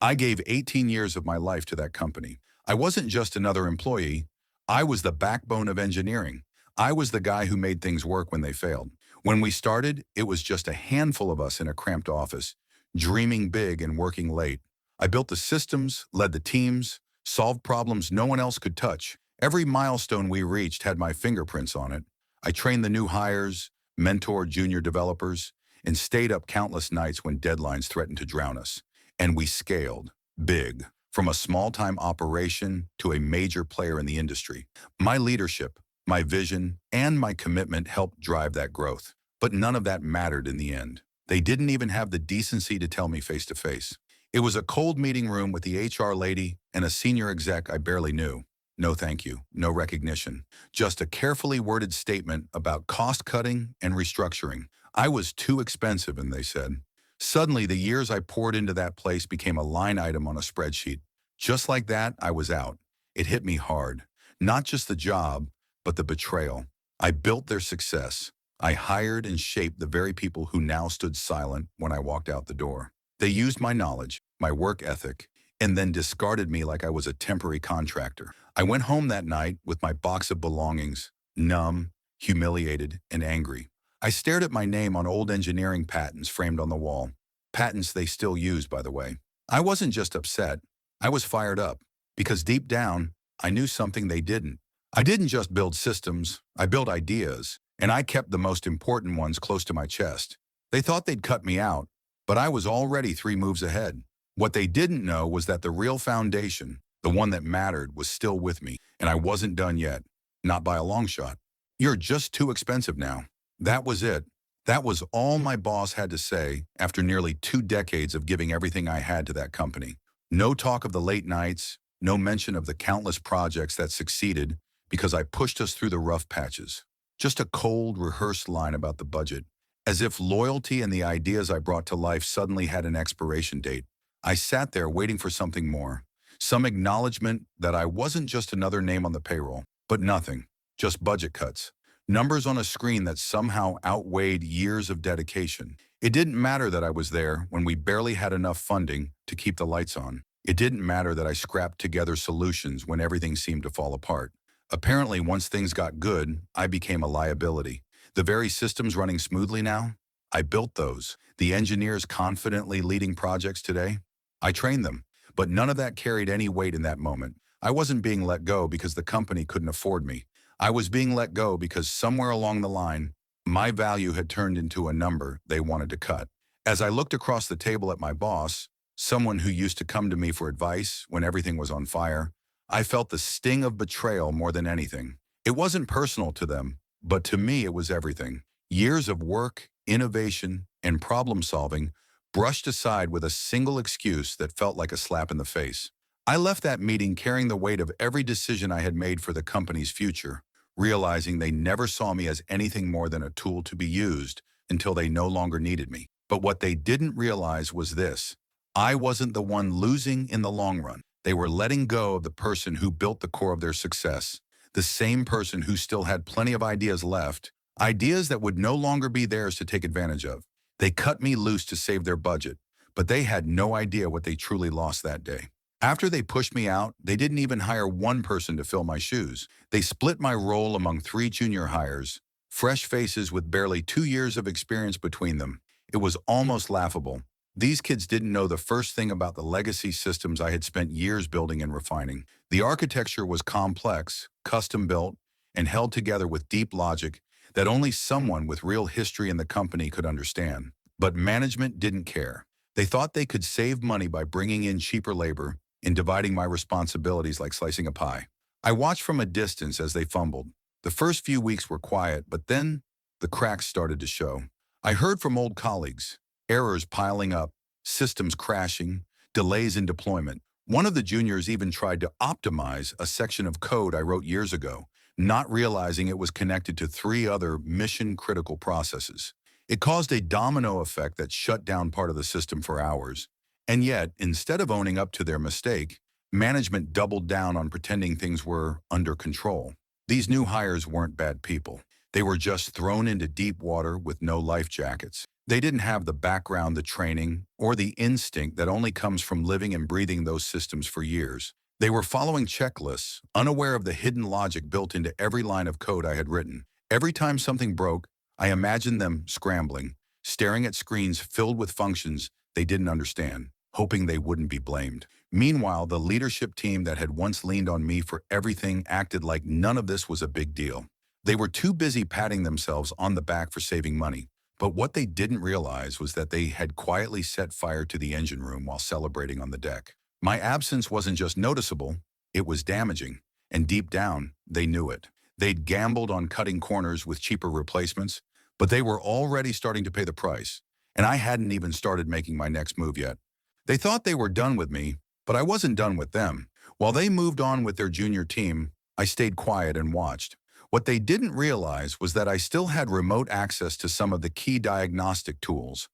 I gave 18 years of my life to that company. I wasn't just another employee. I was the backbone of engineering. I was the guy who made things work when they failed. When we started, it was just a handful of us in a cramped office, dreaming big and working late. I built the systems, led the teams, solved problems no one else could touch. Every milestone we reached had my fingerprints on it. I trained the new hires, mentored junior developers, and stayed up countless nights when deadlines threatened to drown us. And we scaled, big, from a small-time operation to a major player in the industry. My leadership, my vision, and my commitment helped drive that growth. But none of that mattered in the end. They didn't even have the decency to tell me face to face. It was a cold meeting room with the HR lady and a senior exec I barely knew. No thank you, no recognition. Just a carefully worded statement about cost cutting and restructuring. I was too expensive, and they said. Suddenly, the years I poured into that place became a line item on a spreadsheet. Just like that, I was out. It hit me hard. Not just the job, but the betrayal. I built their success. I hired and shaped the very people who now stood silent when I walked out the door. They used my knowledge, my work ethic, and then discarded me like I was a temporary contractor. I went home that night with my box of belongings, numb, humiliated, and angry. I stared at my name on old engineering patents framed on the wall. Patents they still use, by the way. I wasn't just upset. I was fired up. Because deep down, I knew something they didn't. I didn't just build systems. I built ideas. And I kept the most important ones close to my chest. They thought they'd cut me out, but I was already 3 moves ahead. What they didn't know was that the real foundation, the one that mattered, was still with me. And I wasn't done yet. Not by a long shot. You're just too expensive now. That was it. That was all my boss had to say after nearly 2 decades of giving everything I had to that company. No talk of the late nights, no mention of the countless projects that succeeded because I pushed us through the rough patches. Just a cold, rehearsed line about the budget, as if loyalty and the ideas I brought to life suddenly had an expiration date. I sat there waiting for something more, some acknowledgement that I wasn't just another name on the payroll, but nothing, just budget cuts. Numbers on a screen that somehow outweighed years of dedication. It didn't matter that I was there when we barely had enough funding to keep the lights on. It didn't matter that I scrapped together solutions when everything seemed to fall apart. Apparently, once things got good, I became a liability. The very systems running smoothly now, I built those. The engineers confidently leading projects today, I trained them. But none of that carried any weight in that moment. I wasn't being let go because the company couldn't afford me. I was being let go because somewhere along the line, my value had turned into a number they wanted to cut. As I looked across the table at my boss, someone who used to come to me for advice when everything was on fire, I felt the sting of betrayal more than anything. It wasn't personal to them, but to me it was everything. Years of work, innovation, and problem solving brushed aside with a single excuse that felt like a slap in the face. I left that meeting carrying the weight of every decision I had made for the company's future, realizing they never saw me as anything more than a tool to be used until they no longer needed me. But what they didn't realize was this: I wasn't the one losing in the long run. They were letting go of the person who built the core of their success, the same person who still had plenty of ideas left, ideas that would no longer be theirs to take advantage of. They cut me loose to save their budget, but they had no idea what they truly lost that day. After they pushed me out, they didn't even hire one person to fill my shoes. They split my role among 3 junior hires, fresh faces with barely 2 years of experience between them. It was almost laughable. These kids didn't know the first thing about the legacy systems I had spent years building and refining. The architecture was complex, custom-built, and held together with deep logic that only someone with real history in the company could understand. But management didn't care. They thought they could save money by bringing in cheaper labor and dividing my responsibilities like slicing a pie. I watched from a distance as they fumbled. The first few weeks were quiet, but then the cracks started to show. I heard from old colleagues, errors piling up, systems crashing, delays in deployment. One of the juniors even tried to optimize a section of code I wrote years ago, not realizing it was connected to 3 other mission-critical processes. It caused a domino effect that shut down part of the system for hours. And yet, instead of owning up to their mistake, management doubled down on pretending things were under control. These new hires weren't bad people. They were just thrown into deep water with no life jackets. They didn't have the background, the training, or the instinct that only comes from living and breathing those systems for years. They were following checklists, unaware of the hidden logic built into every line of code I had written. Every time something broke, I imagined them scrambling, staring at screens filled with functions they didn't understand, hoping they wouldn't be blamed. Meanwhile, the leadership team that had once leaned on me for everything acted like none of this was a big deal. They were too busy patting themselves on the back for saving money. But what they didn't realize was that they had quietly set fire to the engine room while celebrating on the deck. My absence wasn't just noticeable, it was damaging. And deep down, they knew it. They'd gambled on cutting corners with cheaper replacements, but they were already starting to pay the price. And I hadn't even started making my next move yet. They thought they were done with me, but I wasn't done with them. While they moved on with their junior team, I stayed quiet and watched. What they didn't realize was that I still had remote access to some of the key diagnostic tools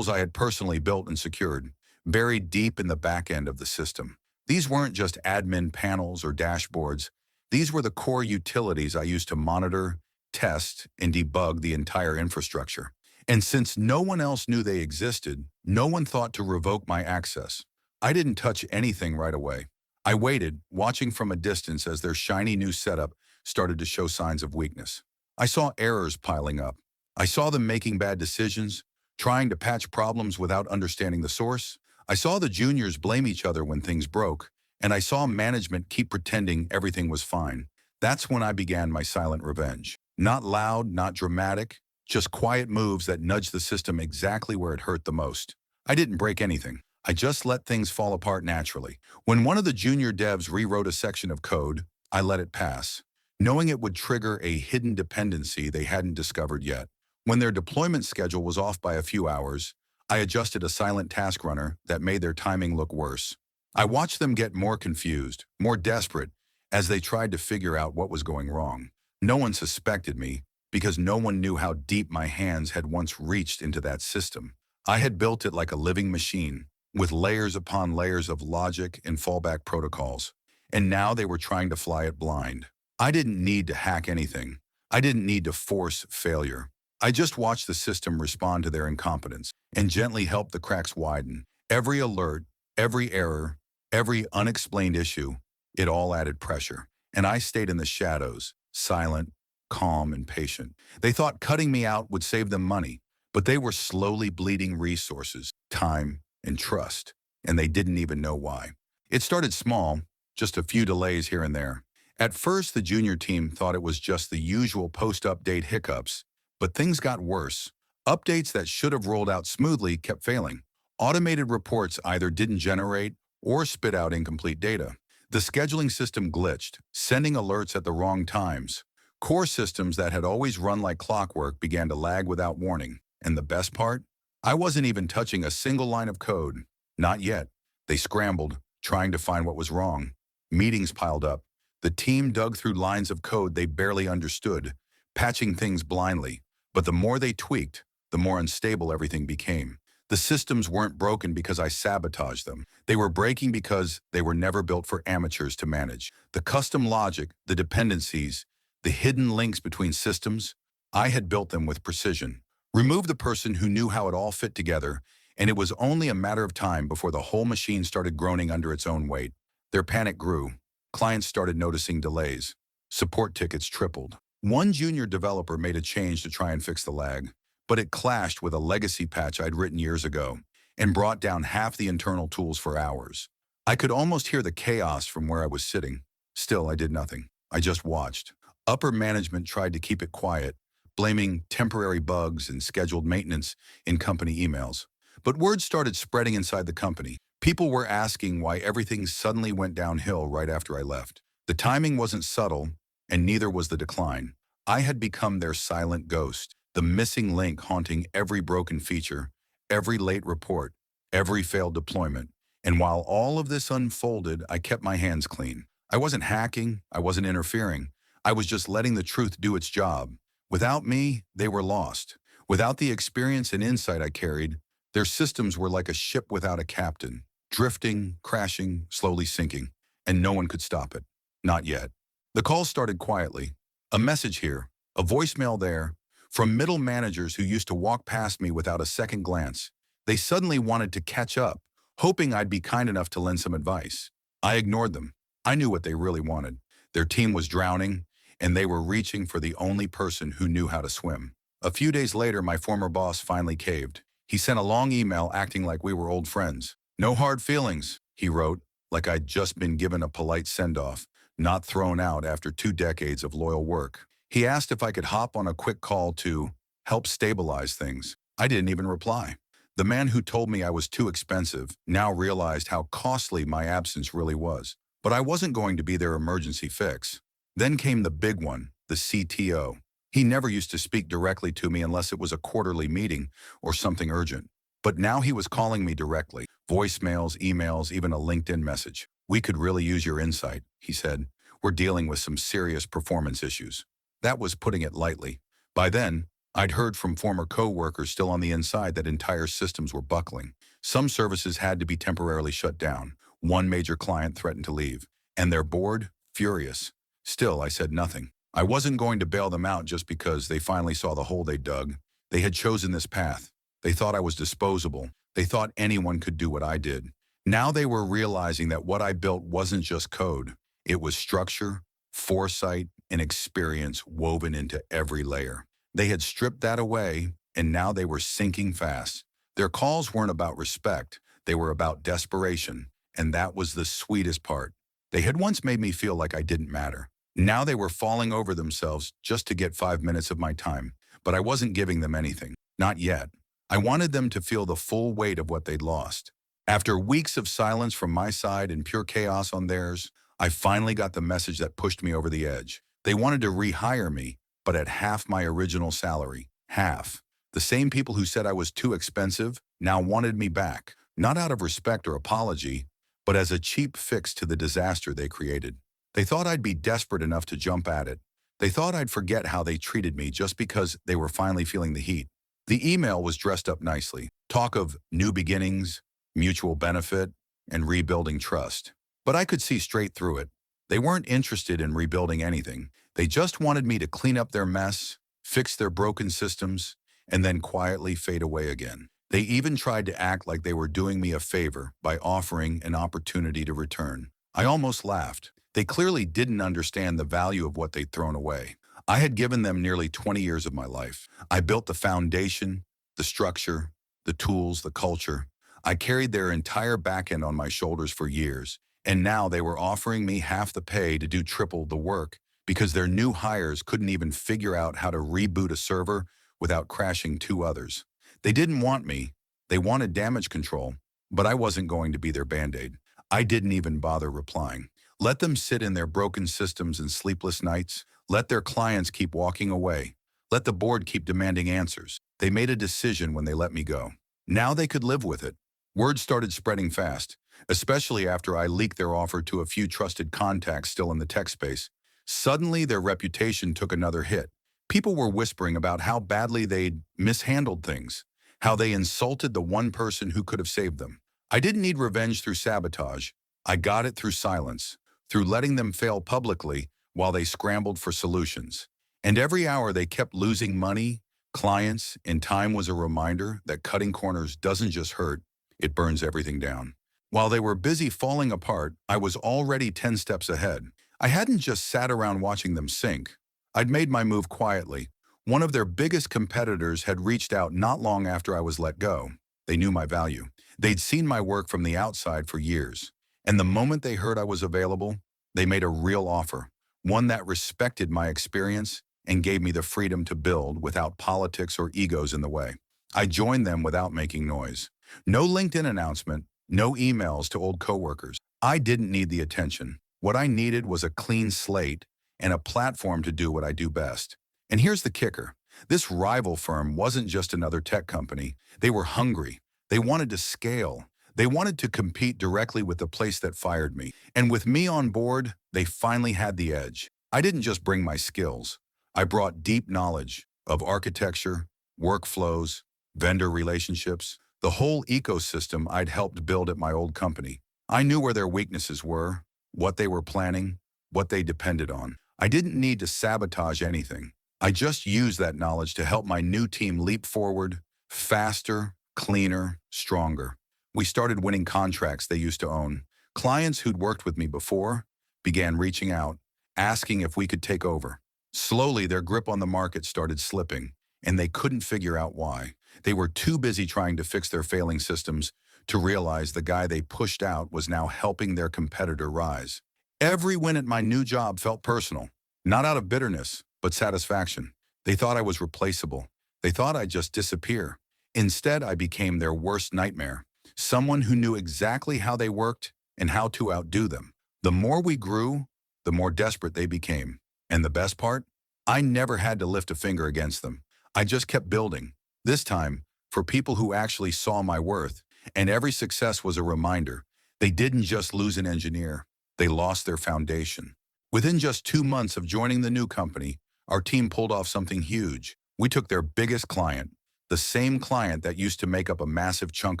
I had personally built and secured, buried deep in the back end of the system. These weren't just admin panels or dashboards. These were the core utilities I used to monitor, test, and debug the entire infrastructure. And since no one else knew they existed, no one thought to revoke my access. I didn't touch anything right away. I waited, watching from a distance as their shiny new setup started to show signs of weakness. I saw errors piling up. I saw them making bad decisions, trying to patch problems without understanding the source. I saw the juniors blame each other when things broke, and I saw management keep pretending everything was fine. That's when I began my silent revenge. Not loud, not dramatic, just quiet moves that nudged the system exactly where it hurt the most. I didn't break anything. I just let things fall apart naturally. When one of the junior devs rewrote a section of code, I let it pass, knowing it would trigger a hidden dependency they hadn't discovered yet. When their deployment schedule was off by a few hours, I adjusted a silent task runner that made their timing look worse. I watched them get more confused, more desperate, as they tried to figure out what was going wrong. No one suspected me, because no one knew how deep my hands had once reached into that system. I had built it like a living machine, with layers upon layers of logic and fallback protocols. And now they were trying to fly it blind. I didn't need to hack anything. I didn't need to force failure. I just watched the system respond to their incompetence and gently help the cracks widen. Every alert, every error, every unexplained issue, it all added pressure. And I stayed in the shadows, silent, calm, and patient. They thought cutting me out would save them money, but they were slowly bleeding resources, time, and trust, and they didn't even know why. It started small, just a few delays here and there. At first, the junior team thought it was just the usual post-update hiccups, but things got worse. Updates that should have rolled out smoothly kept failing. Automated reports either didn't generate or spit out incomplete data. The scheduling system glitched, sending alerts at the wrong times. Core systems that had always run like clockwork began to lag without warning. And the best part? I wasn't even touching a single line of code. Not yet. They scrambled, trying to find what was wrong. Meetings piled up. The team dug through lines of code they barely understood, patching things blindly. But the more they tweaked, the more unstable everything became. The systems weren't broken because I sabotaged them. They were breaking because they were never built for amateurs to manage. The custom logic, the dependencies, the hidden links between systems, I had built them with precision. Remove the person who knew how it all fit together, and it was only a matter of time before the whole machine started groaning under its own weight. Their panic grew. Clients started noticing delays. Support tickets tripled. One junior developer made a change to try and fix the lag, but it clashed with a legacy patch I'd written years ago and brought down half the internal tools for hours. I could almost hear the chaos from where I was sitting. Still, I did nothing. I just watched. Upper management tried to keep it quiet, blaming temporary bugs and scheduled maintenance in company emails. But word started spreading inside the company. People were asking why everything suddenly went downhill right after I left. The timing wasn't subtle, and neither was the decline. I had become their silent ghost, the missing link haunting every broken feature, every late report, every failed deployment. And while all of this unfolded, I kept my hands clean. I wasn't hacking, I wasn't interfering. I was just letting the truth do its job. Without me, they were lost. Without the experience and insight I carried, their systems were like a ship without a captain, drifting, crashing, slowly sinking, and no one could stop it. Not yet. The call started quietly. A message here, a voicemail there. From middle managers who used to walk past me without a second glance. They suddenly wanted to catch up, hoping I'd be kind enough to lend some advice. I ignored them. I knew what they really wanted. Their team was drowning, and they were reaching for the only person who knew how to swim. A few days later, my former boss finally caved. He sent a long email acting like we were old friends. "No hard feelings," he wrote, like I'd just been given a polite send-off, not thrown out after 2 decades of loyal work. He asked if I could hop on a quick call to help stabilize things. I didn't even reply. The man who told me I was too expensive now realized how costly my absence really was. But I wasn't going to be their emergency fix. Then came the big one, the CTO. He never used to speak directly to me unless it was a quarterly meeting or something urgent. But now he was calling me directly. Voicemails, emails, even a LinkedIn message. "We could really use your insight," he said. "We're dealing with some serious performance issues." That was putting it lightly. By then, I'd heard from former co-workers still on the inside that entire systems were buckling. Some services had to be temporarily shut down. One major client threatened to leave. And their board, furious. Still, I said nothing. I wasn't going to bail them out just because they finally saw the hole they dug. They had chosen this path. They thought I was disposable. They thought anyone could do what I did. Now they were realizing that what I built wasn't just code. It was structure, foresight, and experience woven into every layer. They had stripped that away, and now they were sinking fast. Their calls weren't about respect. They were about desperation, and that was the sweetest part. They had once made me feel like I didn't matter. Now they were falling over themselves just to get 5 minutes of my time. But I wasn't giving them anything. Not yet. I wanted them to feel the full weight of what they'd lost. After weeks of silence from my side and pure chaos on theirs, I finally got the message that pushed me over the edge. They wanted to rehire me, but at half my original salary. Half. The same people who said I was too expensive now wanted me back, not out of respect or apology, but as a cheap fix to the disaster they created. They thought I'd be desperate enough to jump at it. They thought I'd forget how they treated me just because they were finally feeling the heat. The email was dressed up nicely. Talk of new beginnings, mutual benefit, and rebuilding trust. But I could see straight through it. They weren't interested in rebuilding anything. They just wanted me to clean up their mess, fix their broken systems, and then quietly fade away again. They even tried to act like they were doing me a favor by offering an opportunity to return. I almost laughed. They clearly didn't understand the value of what they'd thrown away. I had given them nearly 20 years of my life. I built the foundation, the structure, the tools, the culture. I carried their entire backend on my shoulders for years, and now they were offering me half the pay to do triple the work because their new hires couldn't even figure out how to reboot a server without crashing 2 others. They didn't want me. They wanted damage control, but I wasn't going to be their Band-Aid. I didn't even bother replying. Let them sit in their broken systems and sleepless nights. Let their clients keep walking away. Let the board keep demanding answers. They made a decision when they let me go. Now they could live with it. Word started spreading fast, especially after I leaked their offer to a few trusted contacts still in the tech space. Suddenly, their reputation took another hit. People were whispering about how badly they'd mishandled things, how they insulted the one person who could have saved them. I didn't need revenge through sabotage. I got it through silence, through letting them fail publicly while they scrambled for solutions. And every hour they kept losing money, clients, and time was a reminder that cutting corners doesn't just hurt, it burns everything down. While they were busy falling apart, I was already 10 steps ahead. I hadn't just sat around watching them sink. I'd made my move quietly. One of their biggest competitors had reached out not long after I was let go. They knew my value. They'd seen my work from the outside for years. And the moment they heard I was available, they made a real offer, one that respected my experience and gave me the freedom to build without politics or egos in the way. I joined them without making noise. No LinkedIn announcement, no emails to old coworkers. I didn't need the attention. What I needed was a clean slate and a platform to do what I do best. And here's the kicker. This rival firm wasn't just another tech company. They were hungry. They wanted to scale. They wanted to compete directly with the place that fired me. And with me on board, they finally had the edge. I didn't just bring my skills. I brought deep knowledge of architecture, workflows, vendor relationships, the whole ecosystem I'd helped build at my old company. I knew where their weaknesses were, what they were planning, what they depended on. I didn't need to sabotage anything. I just used that knowledge to help my new team leap forward, faster, cleaner, stronger. We started winning contracts they used to own. Clients who'd worked with me before began reaching out, asking if we could take over. Slowly, their grip on the market started slipping, and they couldn't figure out why. They were too busy trying to fix their failing systems to realize the guy they pushed out was now helping their competitor rise. Every win at my new job felt personal, not out of bitterness, but satisfaction. They thought I was replaceable. They thought I'd just disappear. Instead, I became their worst nightmare, someone who knew exactly how they worked and how to outdo them. The more we grew, the more desperate they became. And the best part? I never had to lift a finger against them. I just kept building. This time, for people who actually saw my worth, and every success was a reminder. They didn't just lose an engineer, they lost their foundation. Within just 2 months of joining the new company, our team pulled off something huge. We took their biggest client, the same client that used to make up a massive chunk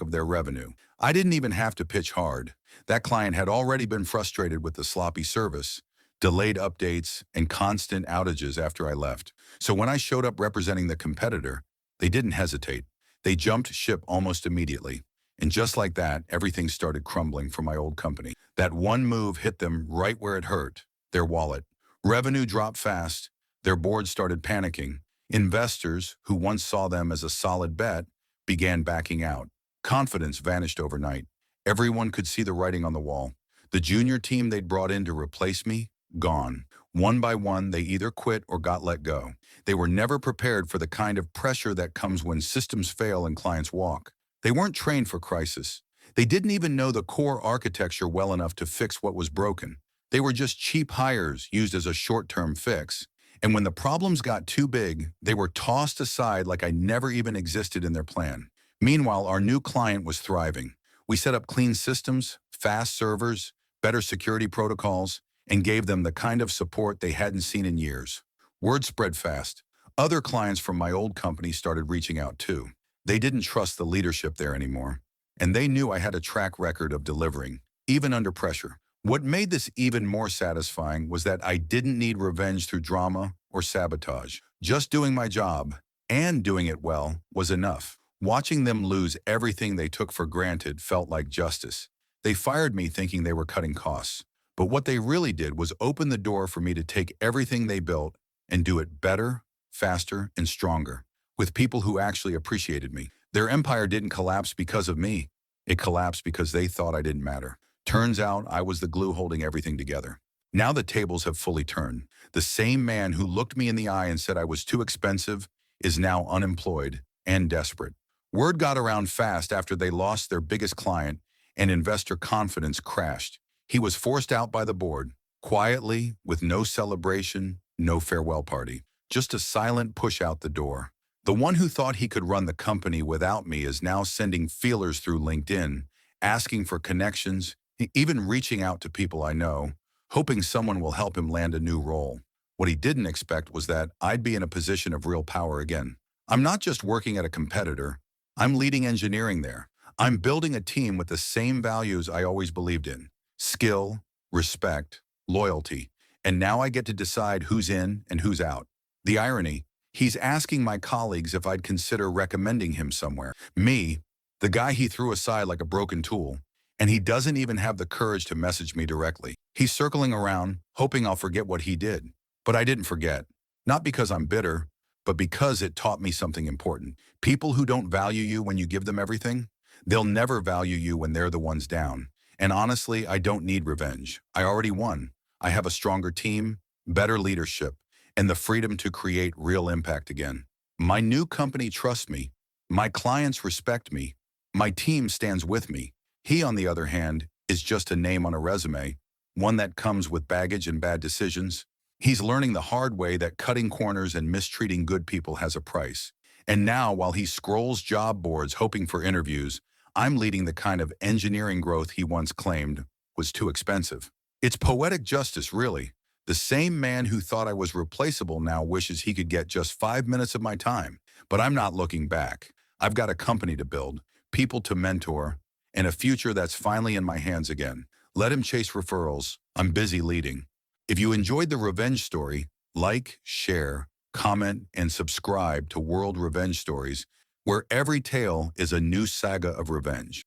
of their revenue. I didn't even have to pitch hard. That client had already been frustrated with the sloppy service, delayed updates, and constant outages after I left. So when I showed up representing the competitor, they didn't hesitate. They jumped ship almost immediately. And just like that, everything started crumbling for my old company. That one move hit them right where it hurt, their wallet. Revenue dropped fast. Their board started panicking. Investors, who once saw them as a solid bet, began backing out. Confidence vanished overnight. Everyone could see the writing on the wall. The junior team they'd brought in to replace me, gone. One by one, they either quit or got let go. They were never prepared for the kind of pressure that comes when systems fail and clients walk. They weren't trained for crisis. They didn't even know the core architecture well enough to fix what was broken. They were just cheap hires used as a short-term fix. And when the problems got too big, they were tossed aside like I never even existed in their plan. Meanwhile, our new client was thriving. We set up clean systems, fast servers, better security protocols, and gave them the kind of support they hadn't seen in years. Word spread fast. Other clients from my old company started reaching out too. They didn't trust the leadership there anymore, and they knew I had a track record of delivering, even under pressure. What made this even more satisfying was that I didn't need revenge through drama or sabotage. Just doing my job, and doing it well, was enough. Watching them lose everything they took for granted felt like justice. They fired me thinking they were cutting costs, but what they really did was open the door for me to take everything they built and do it better, faster, and stronger, with people who actually appreciated me. Their empire didn't collapse because of me. It collapsed because they thought I didn't matter. Turns out I was the glue holding everything together. Now the tables have fully turned. The same man who looked me in the eye and said I was too expensive is now unemployed and desperate. Word got around fast after they lost their biggest client and investor confidence crashed. He was forced out by the board, quietly, with no celebration, no farewell party. Just a silent push out the door. The one who thought he could run the company without me is now sending feelers through LinkedIn, asking for connections, even reaching out to people I know, hoping someone will help him land a new role. What he didn't expect was that I'd be in a position of real power again. I'm not just working at a competitor, I'm leading engineering there. I'm building a team with the same values I always believed in: skill, respect, loyalty. And now I get to decide who's in and who's out. The irony, he's asking my colleagues if I'd consider recommending him somewhere. Me, the guy he threw aside like a broken tool, and he doesn't even have the courage to message me directly. He's circling around, hoping I'll forget what he did. But I didn't forget. Not because I'm bitter, but because it taught me something important. People who don't value you when you give them everything, they'll never value you when they're the ones down. And honestly, I don't need revenge. I already won. I have a stronger team, better leadership, and the freedom to create real impact again. My new company trusts me. My clients respect me. My team stands with me. He, on the other hand, is just a name on a resume, one that comes with baggage and bad decisions. He's learning the hard way that cutting corners and mistreating good people has a price. And now, while he scrolls job boards hoping for interviews, I'm leading the kind of engineering growth he once claimed was too expensive. It's poetic justice, really. The same man who thought I was replaceable now wishes he could get just 5 minutes of my time. But I'm not looking back. I've got a company to build, people to mentor, and a future that's finally in my hands again. Let him chase referrals. I'm busy leading. If you enjoyed the revenge story, like, share, comment, and subscribe to World Revenge Stories, where every tale is a new saga of revenge.